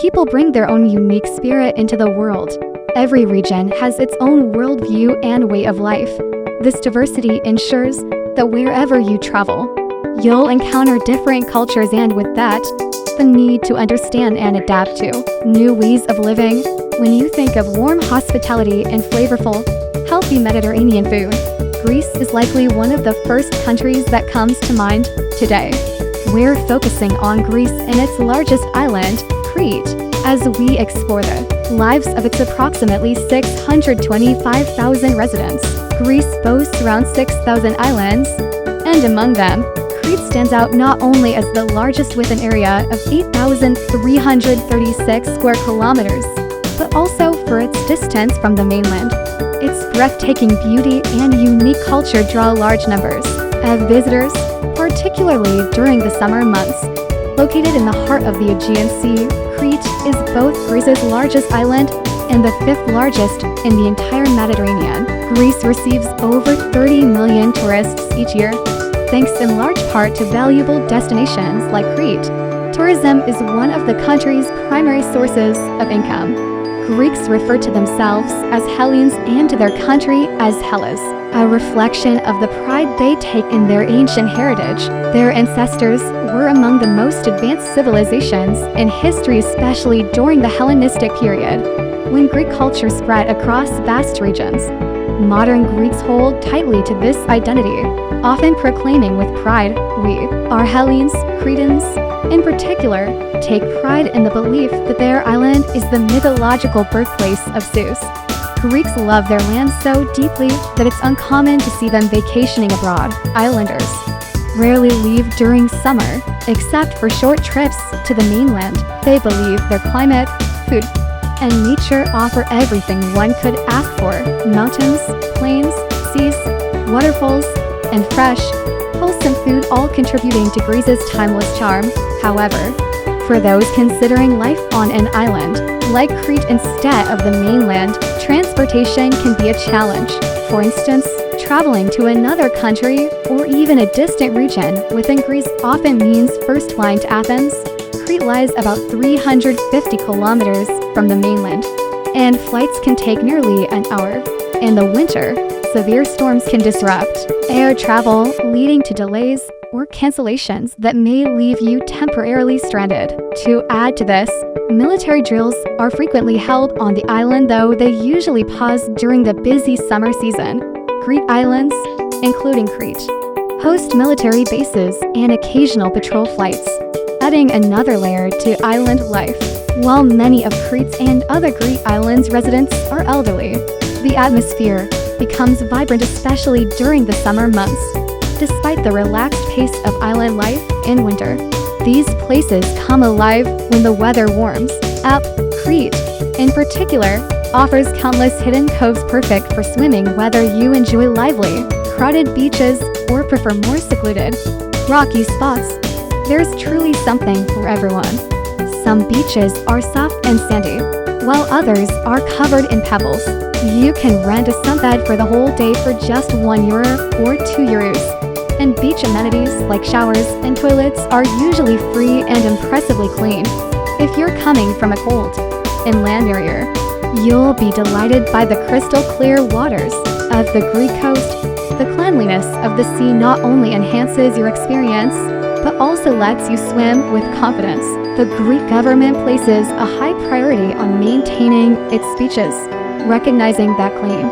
People bring their own unique spirit into the world. Every region has its own worldview and way of life. This diversity ensures that wherever you travel, you'll encounter different cultures, and with that, the need to understand and adapt to new ways of living. When you think of warm hospitality and flavorful, healthy Mediterranean food, Greece is likely one of the first countries that comes to mind today. We're focusing on Greece and its largest island, Crete, as we explore the lives of its approximately 625,000 residents. Greece boasts around 6,000 islands, and among them, Crete stands out not only as the largest with an area of 8,336 square kilometers, but also for its distance from the mainland. Its breathtaking beauty and unique culture draw large numbers of visitors, particularly during the summer months. Located in the heart of the Aegean Sea, Crete is both Greece's largest island and the fifth largest in the entire Mediterranean. Greece receives over 30 million tourists each year, thanks in large part to valuable destinations like Crete. Tourism is one of the country's primary sources of income. Greeks refer to themselves as Hellenes and to their country as Hellas, a reflection of the pride they take in their ancient heritage. Their ancestors were among the most advanced civilizations in history, especially during the Hellenistic period, when Greek culture spread across vast regions. Modern Greeks hold tightly to this identity, often proclaiming with pride, "We are Hellenes." Cretans, in particular, take pride in the belief that their island is the mythological birthplace of Zeus. Greeks love their land so deeply that it's uncommon to see them vacationing abroad. Islanders rarely leave during summer, except for short trips to the mainland. They believe their climate, food, and nature offer everything one could ask for: mountains, plains, seas, waterfalls, and fresh, wholesome food, all contributing to Greece's timeless charm. However, for those considering life on an island, like Crete instead of the mainland, transportation can be a challenge. For instance, traveling to another country or even a distant region within Greece often means first flying to Athens. Crete lies about 350 kilometers from the mainland, and flights can take nearly an hour. In the winter, severe storms can disrupt air travel, leading to delays or cancellations that may leave you temporarily stranded. To add to this, military drills are frequently held on the island, though they usually pause during the busy summer season. Greek islands, including Crete, host military bases and occasional patrol flights, adding another layer to island life. While many of Crete's and other Greek islands' residents are elderly, the atmosphere becomes vibrant, especially during the summer months. Despite the relaxed pace of island life in winter, these places come alive when the weather warms up. Crete, in particular, offers countless hidden coves perfect for swimming, whether you enjoy lively, crowded beaches or prefer more secluded, rocky spots. There's truly something for everyone. Some beaches are soft and sandy, while others are covered in pebbles. You can rent a sunbed for the whole day for just €1 or €2. And beach amenities like showers and toilets are usually free and impressively clean. If you're coming from a cold inland area, you'll be delighted by the crystal clear waters of the Greek coast. The cleanliness of the sea not only enhances your experience, but also lets you swim with confidence. The Greek government places a high priority on maintaining its beaches, recognizing that clean,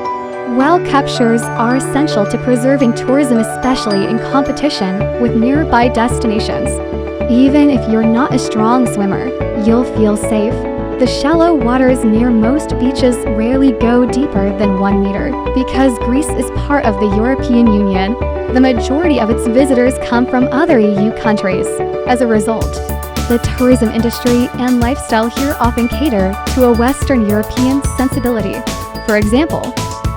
well-kept shores are essential to preserving tourism, especially in competition with nearby destinations. Even if you're not a strong swimmer, you'll feel safe. The shallow waters near most beaches rarely go deeper than 1 meter. Because Greece is part of the European Union, the majority of its visitors come from other EU countries. As a result, the tourism industry and lifestyle here often cater to a Western European sensibility. For example,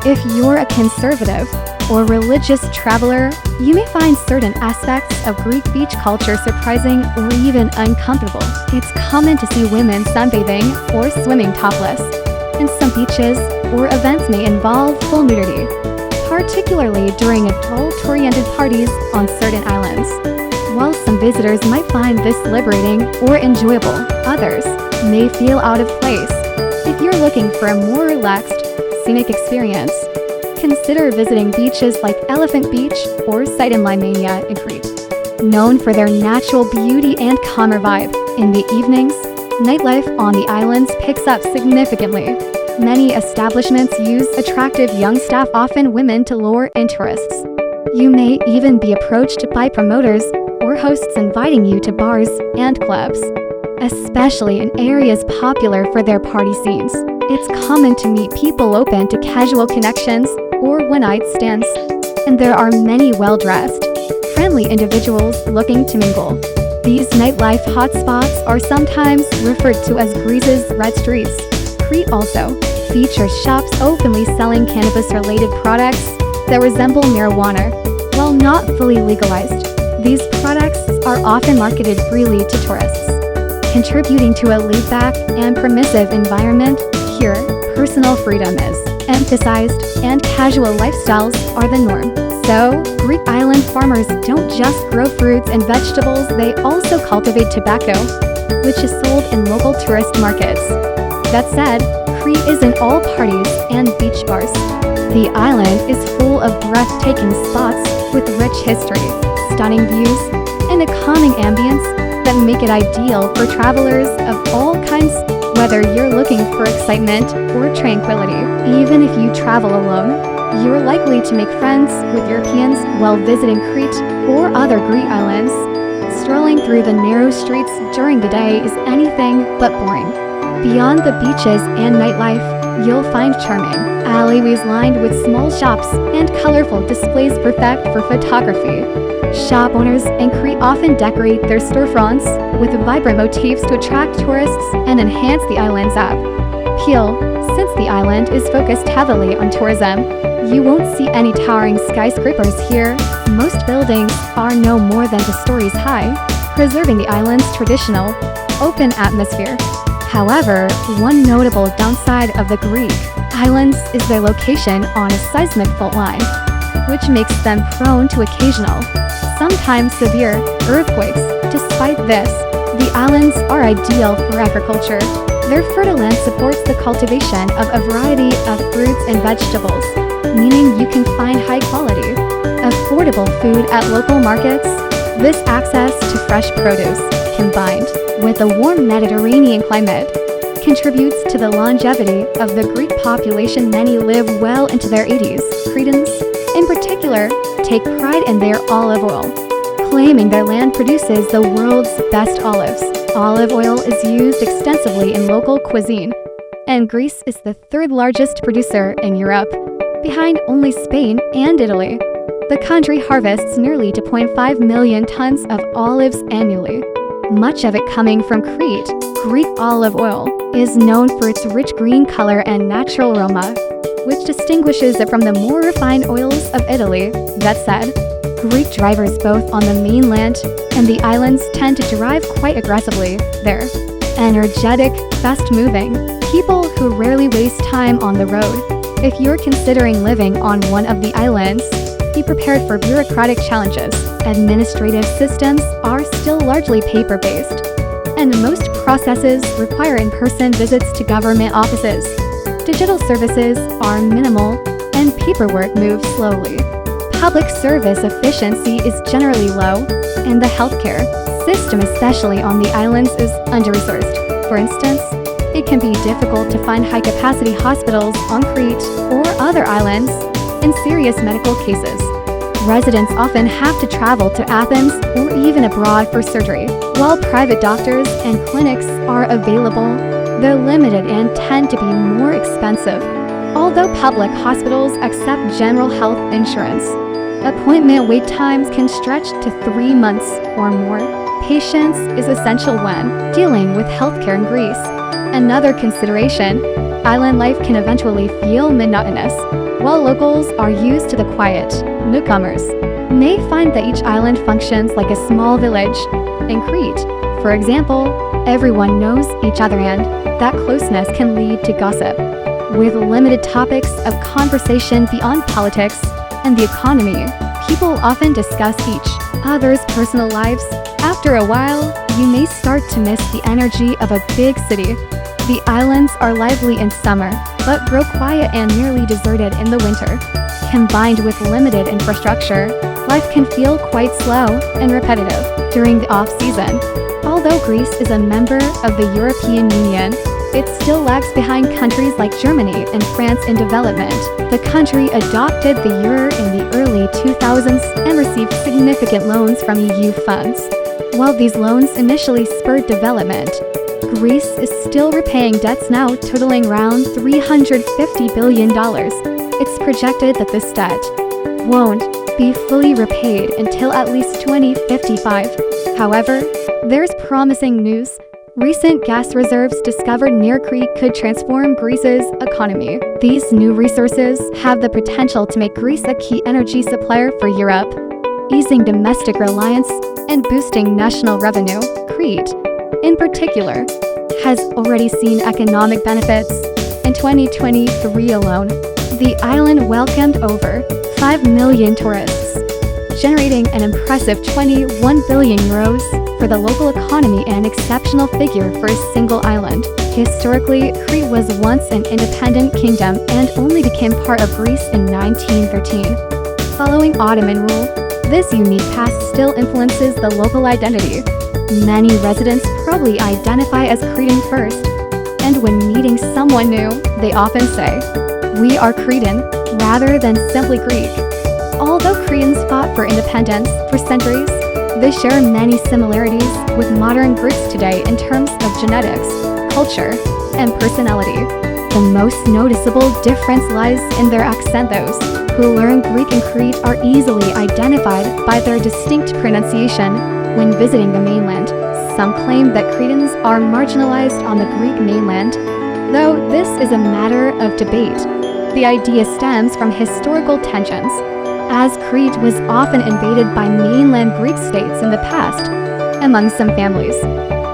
if you're a conservative or religious traveler, you may find certain aspects of Greek beach culture surprising or even uncomfortable. It's common to see women sunbathing or swimming topless, and some beaches or events may involve full nudity, particularly during adult-oriented parties on certain islands. While some visitors might find this liberating or enjoyable, others may feel out of place. If you're looking for a more relaxed, scenic experience, consider visiting beaches like Elephant Beach or site in Malia in Crete. Known for their natural beauty and calmer vibe, in the evenings, nightlife on the islands picks up significantly. Many establishments use attractive young staff, often women, to lure in tourists. You may even be approached by promoters or hosts inviting you to bars and clubs. Especially in areas popular for their party scenes, it's common to meet people open to casual connections or one-night stands. And there are many well-dressed, friendly individuals looking to mingle. These nightlife hotspots are sometimes referred to as Greece's red streets. Crete also features shops openly selling cannabis-related products that resemble marijuana. While not fully legalized, these products are often marketed freely to tourists. Contributing to a laid-back and permissive environment, here, personal freedom is emphasized and casual lifestyles are the norm. So, Greek island farmers don't just grow fruits and vegetables, they also cultivate tobacco, which is sold in local tourist markets. That said, Crete isn't all parties and beach bars. The island is full of breathtaking spots with rich history, stunning views, and a calming ambience that make it ideal for travelers of all kinds, whether you're looking for excitement or tranquility. Even if you travel alone, you're likely to make friends with Europeans while visiting Crete or other Greek islands. Strolling through the narrow streets during the day is anything but boring. Beyond the beaches and nightlife, you'll find charming alleyways lined with small shops and colorful displays perfect for photography. Shop owners in Crete often decorate their storefronts with vibrant motifs to attract tourists and enhance the island's appeal. Since the island is focused heavily on tourism, you won't see any towering skyscrapers here. Most buildings are no more than 2 stories high, preserving the island's traditional, open atmosphere. However, one notable downside of the Greek islands is their location on a seismic fault line, which makes them prone to occasional, sometimes severe, earthquakes. Despite this, the islands are ideal for agriculture. Their fertile land supports the cultivation of a variety of fruits and vegetables, meaning you can find high-quality, affordable food at local markets. This access to fresh produce, combined with a warm Mediterranean climate, contributes to the longevity of the Greek population. Many live well into their 80s. Cretans, in particular, take pride in their olive oil, claiming their land produces the world's best olives. Olive oil is used extensively in local cuisine, and Greece is the 3rd largest producer in Europe, behind only Spain and Italy. The country harvests nearly 2.5 million tons of olives annually, much of it coming from Crete. Greek olive oil is known for its rich green color and natural aroma, which distinguishes it from the more refined oils of Italy. That said, Greek drivers both on the mainland and the islands tend to drive quite aggressively. They're energetic, fast-moving people who rarely waste time on the road. If you're considering living on one of the islands, be prepared for bureaucratic challenges. Administrative systems are still largely paper-based, and most processes require in-person visits to government offices. Digital services are minimal, and paperwork moves slowly. Public service efficiency is generally low, and the healthcare system, especially on the islands, is under-resourced. For instance, it can be difficult to find high-capacity hospitals on Crete or other islands in serious medical cases. Residents often have to travel to Athens or even abroad for surgery. While private doctors and clinics are available, they're limited and tend to be more expensive. Although public hospitals accept general health insurance, appointment wait times can stretch to 3 months or more. Patience is essential when dealing with healthcare in Greece. Another consideration, island life can eventually feel monotonous. While locals are used to the quiet, newcomers may find that each island functions like a small village. In Crete, for example, everyone knows each other, and that closeness can lead to gossip. With limited topics of conversation beyond politics and the economy, people often discuss each other's personal lives. After After a while, you may start to miss the energy of a big city. The islands are lively in summer, but grow quiet and nearly deserted in the winter. Combined with limited infrastructure, life can feel quite slow and repetitive during the off-season. Although Greece is a member of the European Union, it still lags behind countries like Germany and France in development. The country adopted the euro in the early 2000s and received significant loans from EU funds. While these loans initially spurred development, Greece is still repaying debts now totaling around $350 billion. It's projected that this debt won't be fully repaid until at least 2055. However, there's promising news. Recent gas reserves discovered near Crete could transform Greece's economy. These new resources have the potential to make Greece a key energy supplier for Europe, easing domestic reliance and boosting national revenue. Crete, in particular, has already seen economic benefits. In 2023 alone, the island welcomed over 5 million tourists, generating an impressive 21 billion euros for the local economy, an exceptional figure for a single island. Historically, Crete was once an independent kingdom and only became part of Greece in 1913. Following Ottoman rule, this unique past still influences the local identity. Many residents probably identify as Cretan first, and when meeting someone new, they often say, "We are Cretan," rather than simply Greek. Although Cretans fought for independence for centuries, they share many similarities with modern Greeks today in terms of genetics, culture, and personality. The most noticeable difference lies in their accent. Those who learn Greek in Crete are easily identified by their distinct pronunciation when visiting the mainland. Some claim that Cretans are marginalized on the Greek mainland, though this is a matter of debate. The idea stems from historical tensions, as Crete was often invaded by mainland Greek states in the past. Among some families,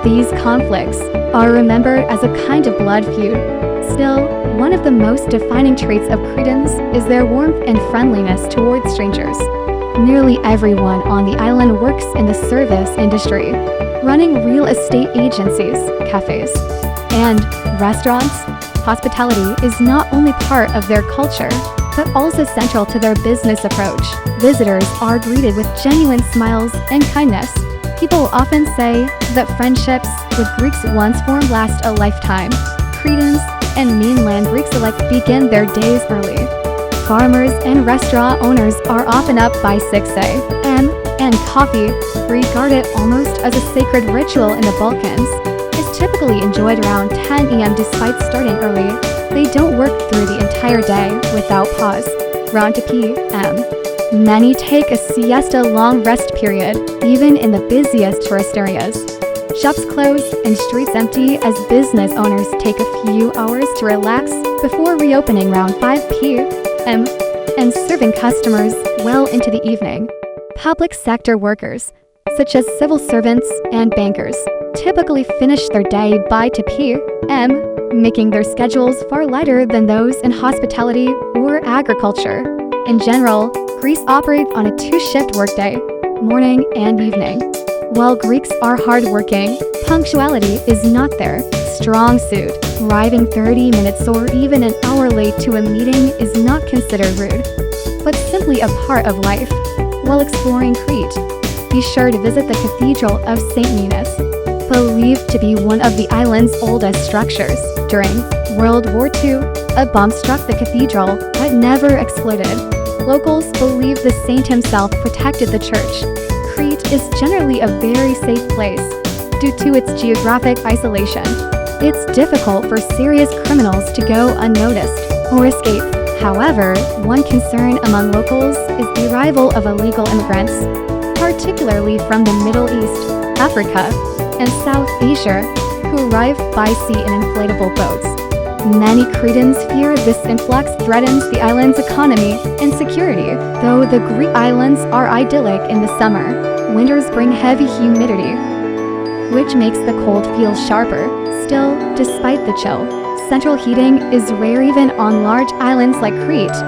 these conflicts are remembered as a kind of blood feud. Still, one of the most defining traits of Cretans is their warmth and friendliness towards strangers. Nearly everyone on the island works in the service industry, running real estate agencies, cafés, and restaurants. Hospitality is not only part of their culture, but also central to their business approach. Visitors are greeted with genuine smiles and kindness. People often say that friendships with Greeks once formed last a lifetime. Cretans and mainland Greeks alike begin their days early. Farmers and restaurant owners are often up by 6 a.m., and coffee, regarded almost as a sacred ritual in the Balkans, is typically enjoyed around 10 a.m. Despite starting early, they don't work through the entire day without pause. Around 2 p.m., many take a siesta long rest period, even in the busiest tourist areas. Shops close and streets empty as business owners take a few hours to relax before reopening around 5 p.m. and serving customers well into the evening. Public sector workers, such as civil servants and bankers, typically finish their day by 2 p.m., making their schedules far lighter than those in hospitality or agriculture. In general, Greece operates on a 2-shift workday, morning and evening. While Greeks are hardworking, punctuality is not their strong suit. Arriving 30 minutes or even an hour late to a meeting is not considered rude, but simply a part of life. While exploring Crete, be sure to visit the Cathedral of St. Minas, believed to be one of the island's oldest structures. During World War II, a bomb struck the cathedral but never exploded. Locals believe the saint himself protected the church. Crete is generally a very safe place due to its geographic isolation. It's difficult for serious criminals to go unnoticed or escape. However, one concern among locals is the arrival of illegal immigrants, particularly from the Middle East, Africa, and South Asia, who arrive by sea in inflatable boats. Many Cretans fear this influx threatens the island's economy and security. Though the Greek islands are idyllic in the summer, winters bring heavy humidity, which makes the cold feel sharper. Still, despite the chill, central heating is rare even on large islands like Crete.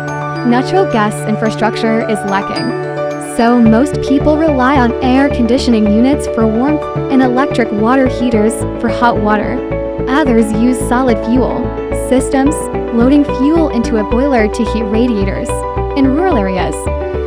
Natural gas infrastructure is lacking, So most people rely on air conditioning units for warmth and electric water heaters for hot water. Others use solid fuel systems, loading fuel into a boiler to heat radiators. In rural areas,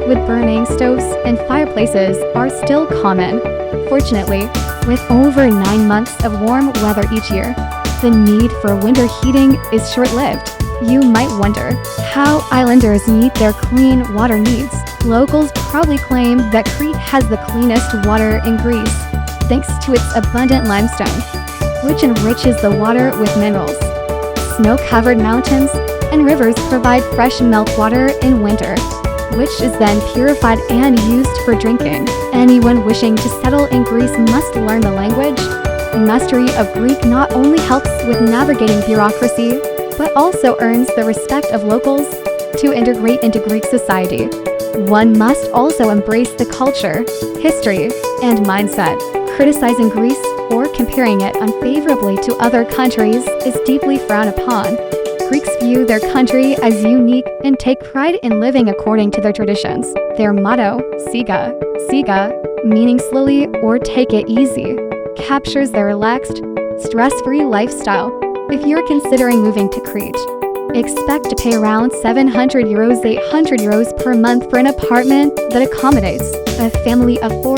wood-burning stoves and fireplaces are still common. Fortunately, with over 9 months of warm weather each year, the need for winter heating is short-lived. You might wonder how islanders meet their clean water needs. Locals probably claim that Crete has the cleanest water in Greece, thanks to its abundant limestone, which enriches the water with minerals. Snow-covered mountains and rivers provide fresh meltwater in winter, which is then purified and used for drinking. Anyone wishing to settle in Greece must learn the language. Mastery of Greek not only helps with navigating bureaucracy, but also earns the respect of locals. To integrate into Greek society, one must also embrace the culture, history, and mindset. Criticizing Greece or comparing it unfavorably to other countries is deeply frowned upon. Greeks view their country as unique and take pride in living according to their traditions. Their motto, Siga, meaning slowly or take it easy, captures their relaxed, stress-free lifestyle. If you're considering moving to Crete, expect to pay around €700 to €800 per month for an apartment that accommodates a family of 4.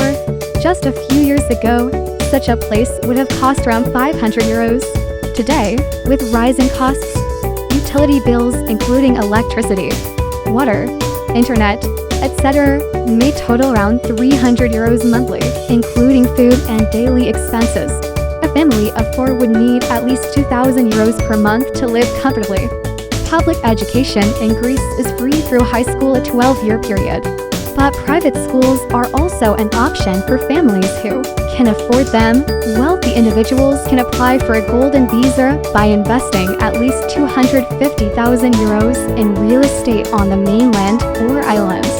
Just a few years ago, such a place would have cost around €500. Today, with rising costs, utility bills including electricity, water, internet, etc. may total around €300 monthly, including food and daily expenses. A family of 4 would need at least €2,000 per month to live comfortably. Public education in Greece is free through high school, a 12-year period. But private schools are also an option for families who can afford them. Wealthy individuals can apply for a golden visa by investing at least €250,000 in real estate on the mainland or islands.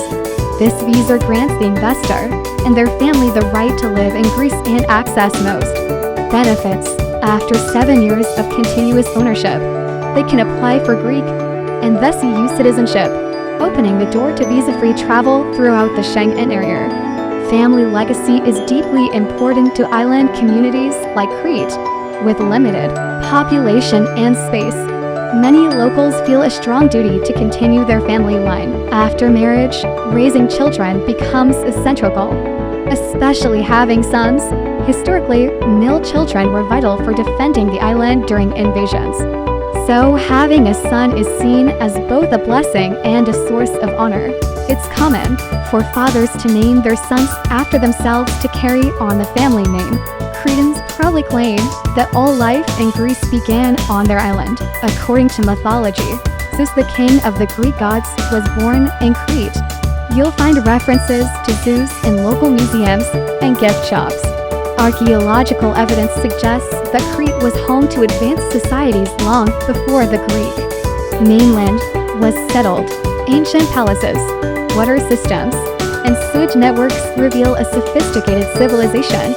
This visa grants the investor and their family the right to live in Greece and access most benefits. After 7 years of continuous ownership, they can apply for Greek and thus EU citizenship, opening the door to visa-free travel throughout the Schengen area. Family legacy is deeply important to island communities like Crete, with limited population and space. Many locals feel a strong duty to continue their family line. After marriage, raising children becomes a central goal, especially having sons. Historically, male children were vital for defending the island during invasions. So having a son is seen as both a blessing and a source of honor. It's common for fathers to name their sons after themselves to carry on the family name. Cretans probably claim that all life in Greece began on their island. According to mythology, Zeus, the king of the Greek gods, was born in Crete. You'll find references to Zeus in local museums and gift shops. Archaeological evidence suggests that Crete was home to advanced societies long before the Greek mainland was settled. Ancient palaces, water systems, and sewage networks reveal a sophisticated civilization.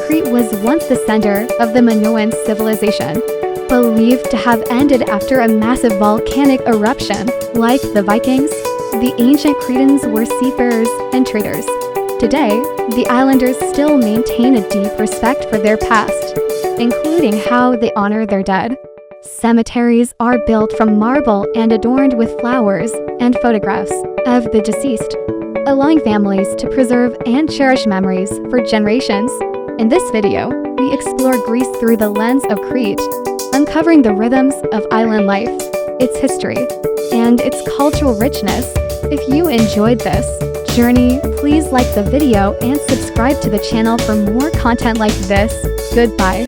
Crete was once the center of the Minoan civilization, believed to have ended after a massive volcanic eruption. Like the Vikings, the ancient Cretans were seafarers and traders. Today, the islanders still maintain a deep respect for their past, including how they honor their dead. Cemeteries are built from marble and adorned with flowers and photographs of the deceased, allowing families to preserve and cherish memories for generations. In this video, we explore Greece through the lens of Crete, uncovering the rhythms of island life, its history, and its cultural richness. If you enjoyed this journey, please like the video and subscribe to the channel for more content like this. Goodbye.